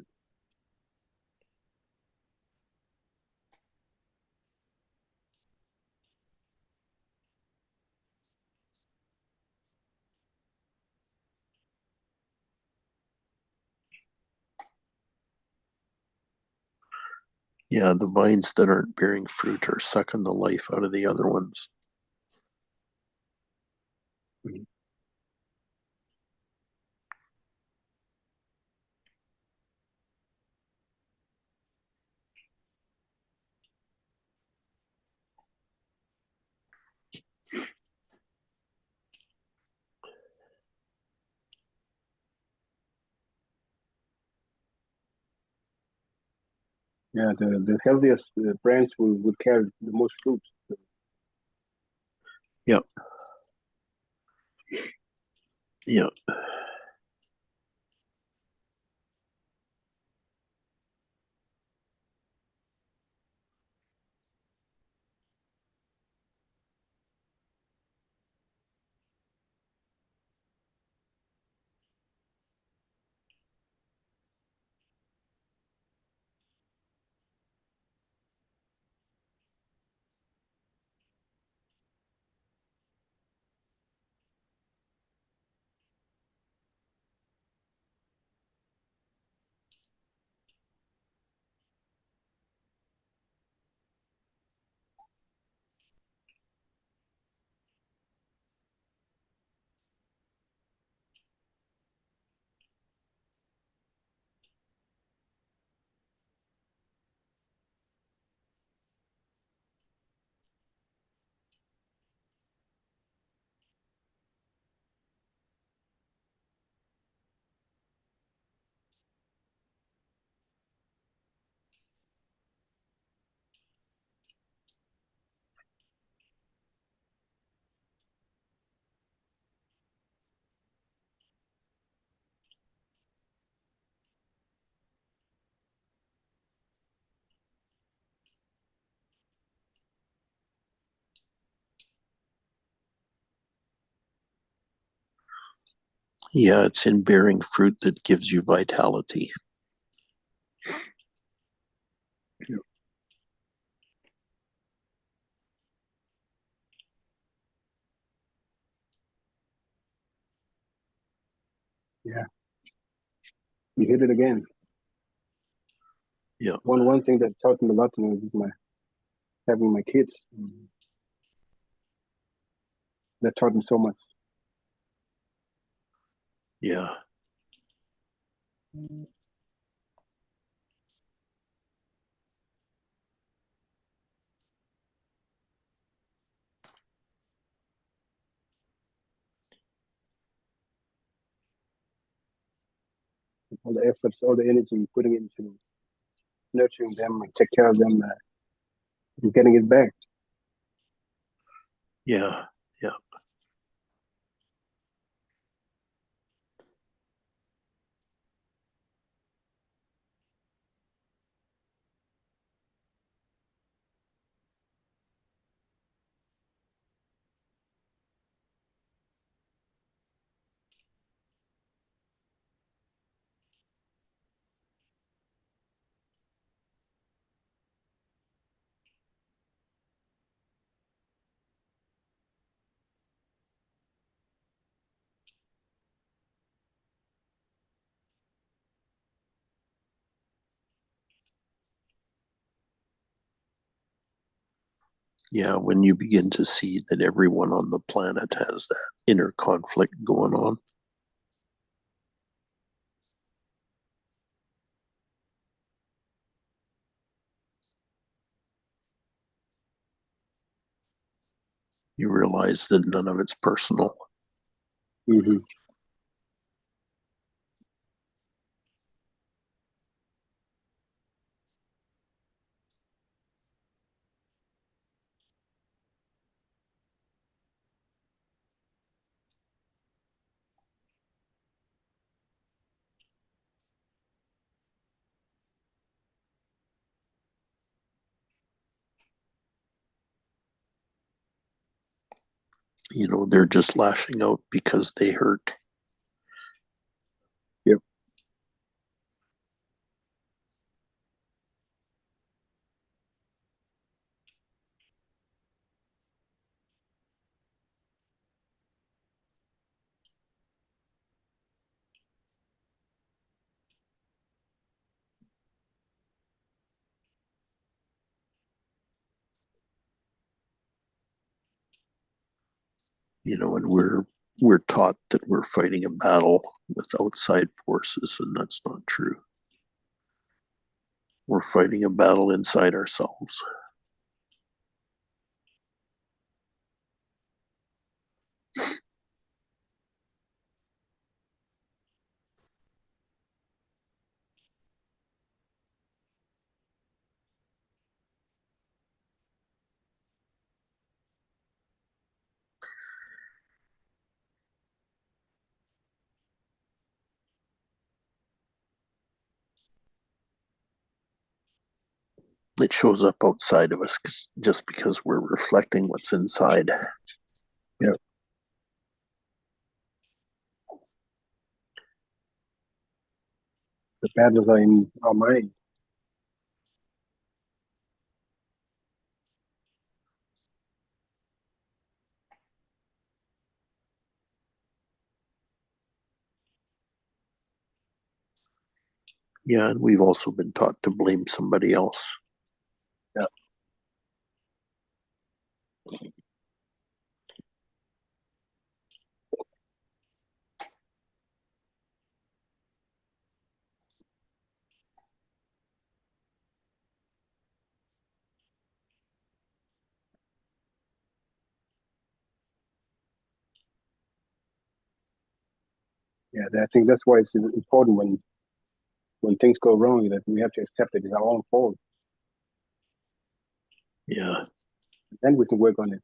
Yeah, the vines that aren't bearing fruit are sucking the life out of the other ones. Mhm. Yeah, the healthiest brands will carry the most fruit. Yep. Yep. Yeah, it's in bearing fruit that gives you vitality. Yeah, you hit it again. Yeah. One thing that taught me a lot is my having my kids. That taught me so much. Yeah. all the efforts, all the energy putting into nurturing them and take care of them, and getting it back. Yeah. Yeah, when you begin to see that everyone on the planet has that inner conflict going on. You realize that none of it's personal. Mm-hmm. You know, they're just lashing out because they hurt. Yep. You know, and we're taught that we're fighting a battle with outside forces, and that's not true. We're fighting a battle inside ourselves. It shows up outside of us just because we're reflecting what's inside. Yep. The battles are in our mind. Yeah, and we've also been taught to blame somebody else. Yeah. Yeah, I think that's why it's important when things go wrong that we have to accept it. It's our own fault. Yeah. Then we can work on it.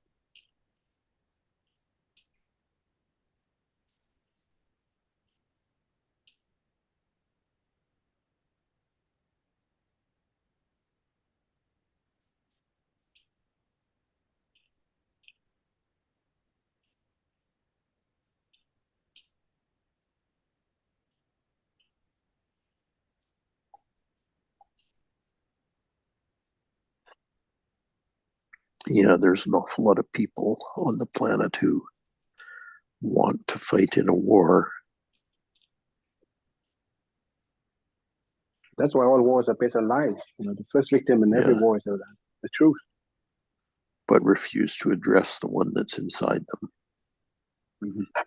Yeah, there's an awful lot of people on the planet who want to fight in a war. That's why all wars are based on lies. The first victim in every war is the truth. But refuse to address the one that's inside them. Mm-hmm.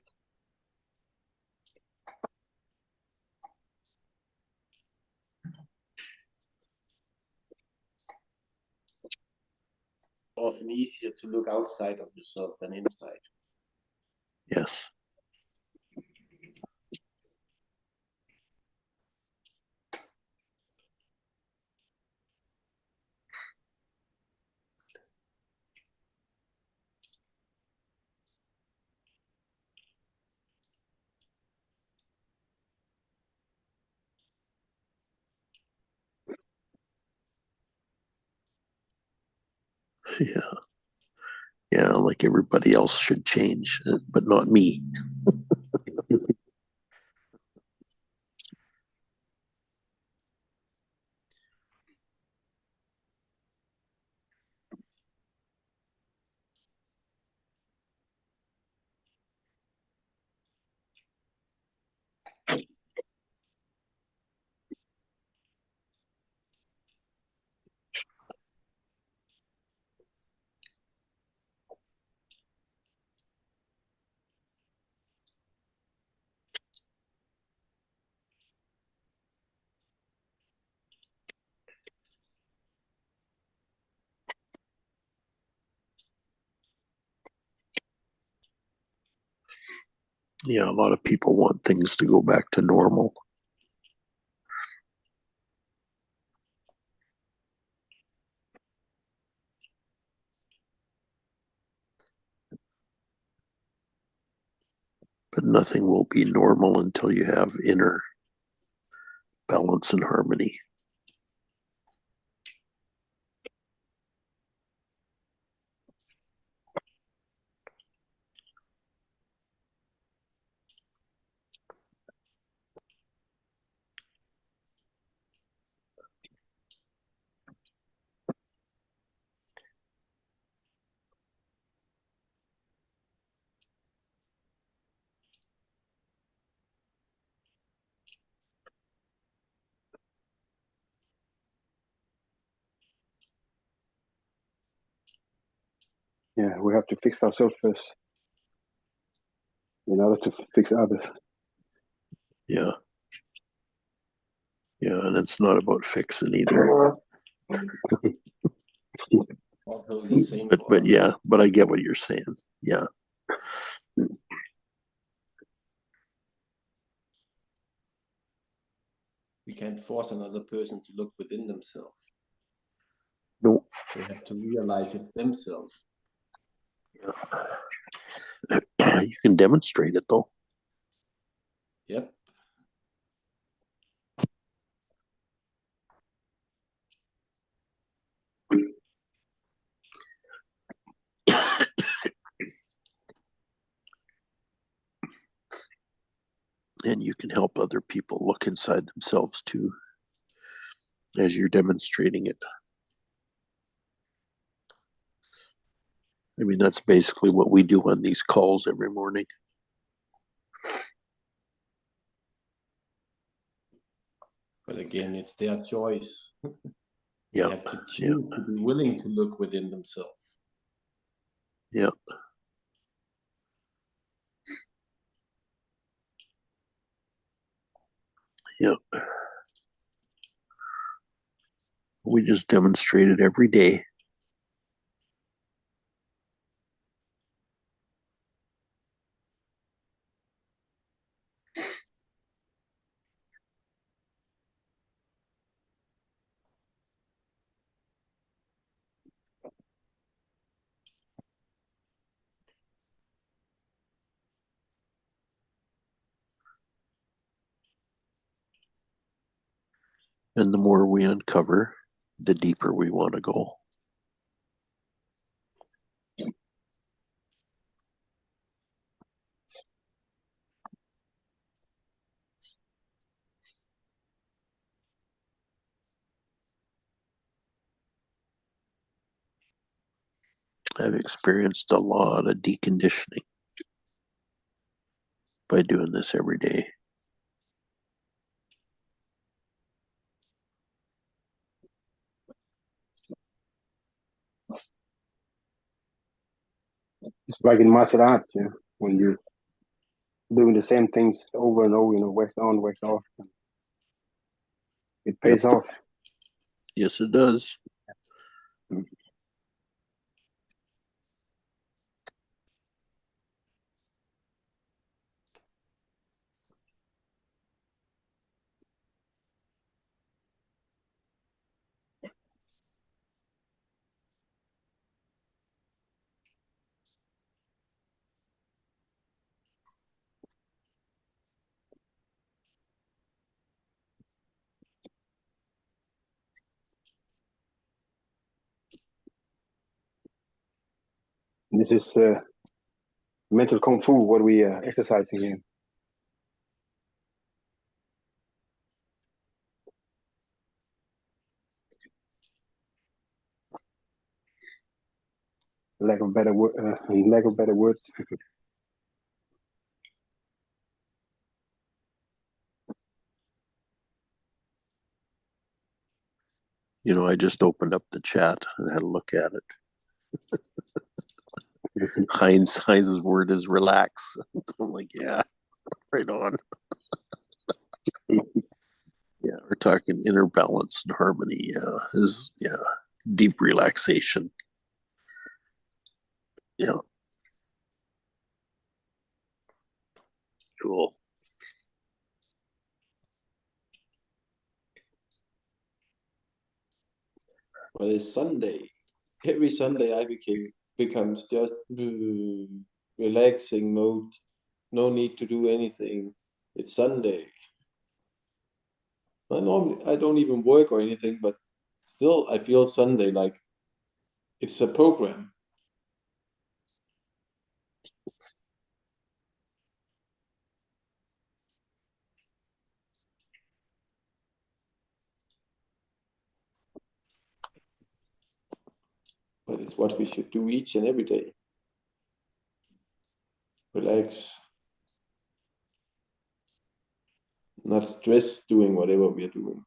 Often easier to look outside of yourself than inside. Yes. Yeah. Yeah, like everybody else should change, but not me. Yeah, a lot of people want things to go back to normal. But nothing will be normal until you have inner balance and harmony. Yeah, we have to fix ourselves first in order to fix others. Yeah. Yeah, and it's not about fixing either. Although the same But for but yeah, others. but I get what you're saying. Yeah. We can't force another person to look within themselves. No. They have to realize it themselves. You can demonstrate it though. Yep. And you can help other people look inside themselves too as you're demonstrating it. I mean, that's basically what we do on these calls every morning. But again, it's their choice. They Yeah. have to Yeah. choose to be willing to look within themselves. Yeah. Yeah. We just demonstrate it every day. And the more we uncover, the deeper we want to go. I've experienced a lot of deconditioning by doing this every day. It's like in martial arts, yeah, when you're doing the same things over and over, wax on, wax off, it pays Yep. off. Yes, it does. This is mental kung fu, what we exercising here. Lack of better word. Lack of better words. You know, I just opened up the chat and had a look at it. Heinz's word is relax. I'm like, yeah, right on. Yeah, we're talking inner balance and harmony. Yeah, deep relaxation. Yeah, cool. Well, it's Sunday. Every Sunday I becomes just relaxing mode. No need to do anything. It's Sunday. I don't even work or anything, but still I feel Sunday like it's a program. But it's what we should do each and every day. Relax. Not stress doing whatever we are doing.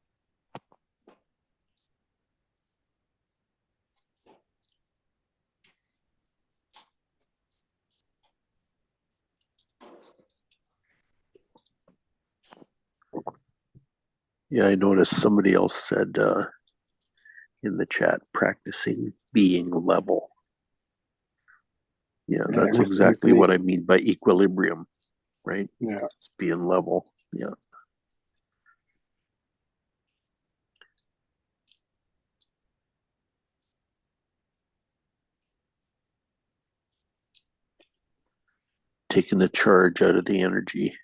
Yeah, I noticed somebody else said in the chat, practicing being level. Yeah, that's exactly what I mean by equilibrium, right? Yeah. It's being level. Yeah. Taking the charge out of the energy.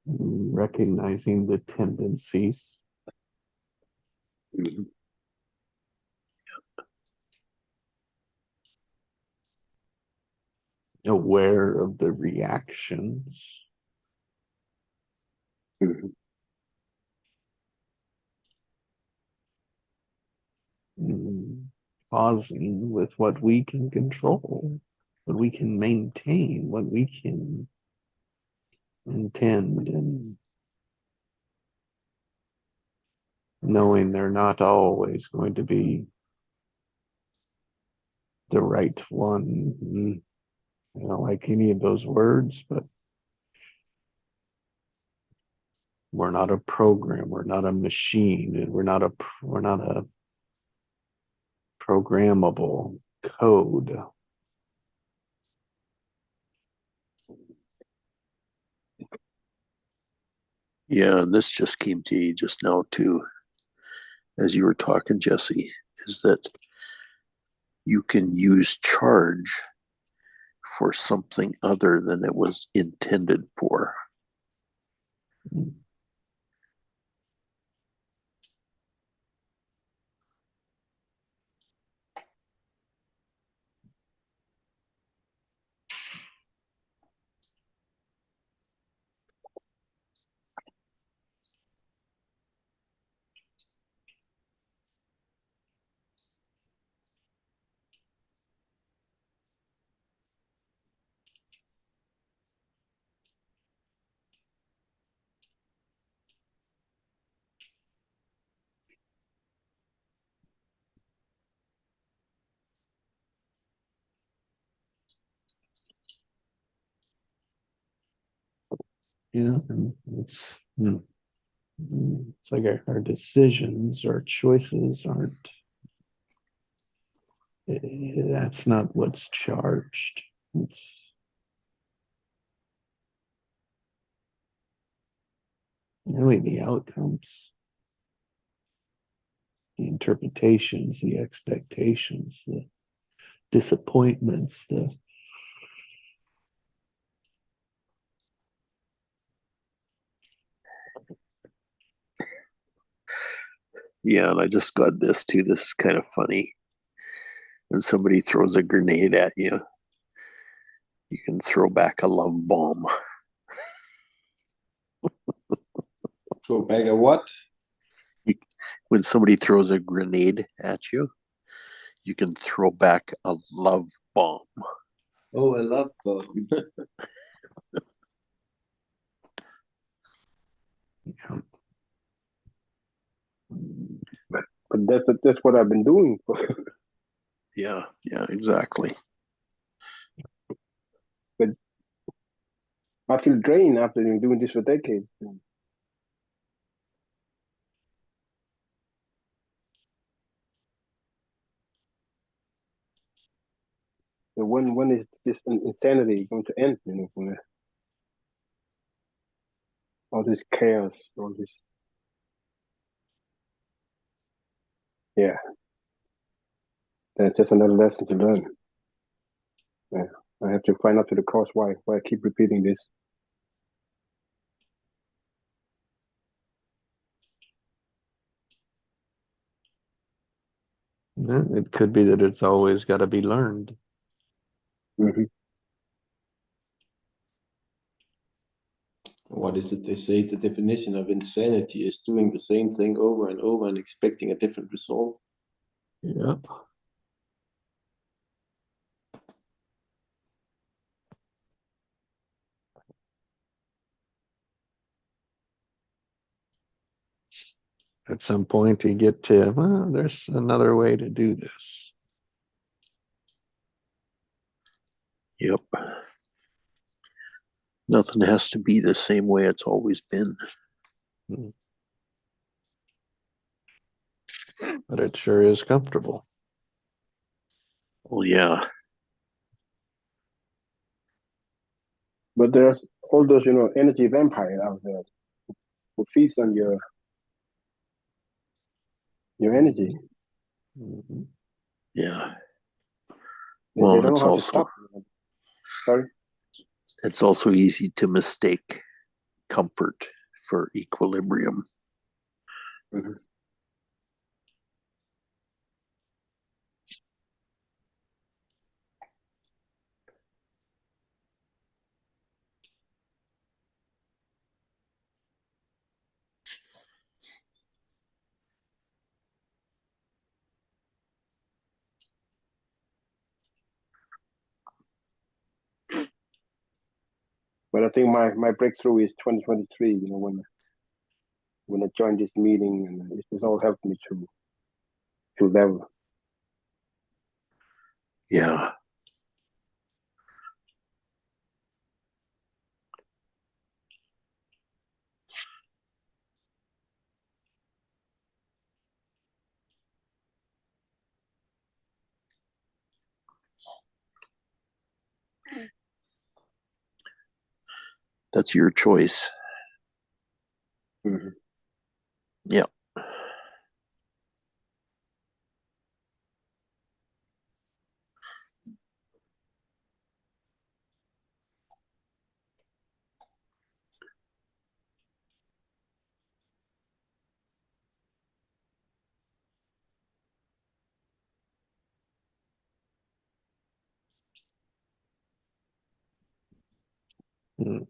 Recognizing the tendencies. Mhm. Aware of the reactions. Mhm. Pausing with what we can control, what we can maintain, what we can intend, and knowing they're not always going to be the right one. I don't like any of those words, but we're not a program, we're not a machine, and we're not a programmable code. Yeah, and this just came to you just now too, as you were talking, Jesse, is that you can use charge for something other than it was intended for. Yeah, and it's like our decisions, our choices aren't. That's not what's charged. It's really the outcomes, the interpretations, the expectations, the disappointments, the Yeah, and I just got this too. This is kind of funny. When somebody throws a grenade at you, you can throw back a love bomb. Throw back a what? When somebody throws a grenade at you, you can throw back a love bomb. Oh, I love Yeah. But that's what I've been doing. Yeah, exactly. I feel drained after doing this for decades. So when is this insanity going to end? From all this chaos, all this. Yeah, that's just another lesson to learn. Yeah, I have to find out to the cause why I keep repeating this. Yeah, it could be that it's always got to be learned. Mm-hmm. what is it they say? The definition of insanity is doing the same thing over and over and expecting a different result. Yep. At some point you get to, well, there's another way to do this. Yep. Nothing has to be the same way it's always been. But it sure is comfortable. Well, yeah. But there's all those energy vampires out there who feast on your energy. Mhm. Yeah. They Well, don't it's know how to also stop. Sorry. it's also easy to mistake comfort for equilibrium. Mm-hmm. But I think my breakthrough is 2023. When I joined this meeting, and it's all helped me to level. Yeah. That's your choice. Mm-hmm. Yeah. Mm.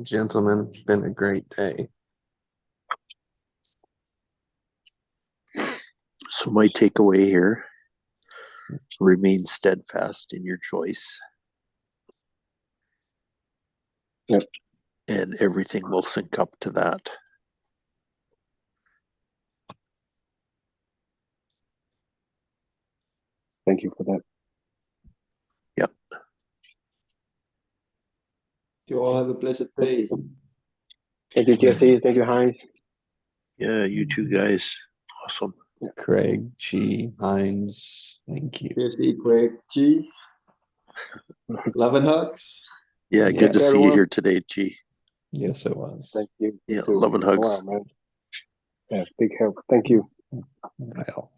Gentlemen, it's been a great day. So my takeaway here: remain steadfast in your choice. Yep. And everything will sync up to that. Thank you for that. Yep. You all have a blessed day. Thank you, Jesse. Thank you, Heinz. Yeah, you two guys. Awesome. Craig, Chi, Heinz, thank you. Jesse, Craig, G. Love and hugs. Yeah, Yeah. good to see you everyone. here today, G. Yes, it was. Thank you. Yeah, too. love and hugs. Wow, man. Yeah, big help. Thank you. Well.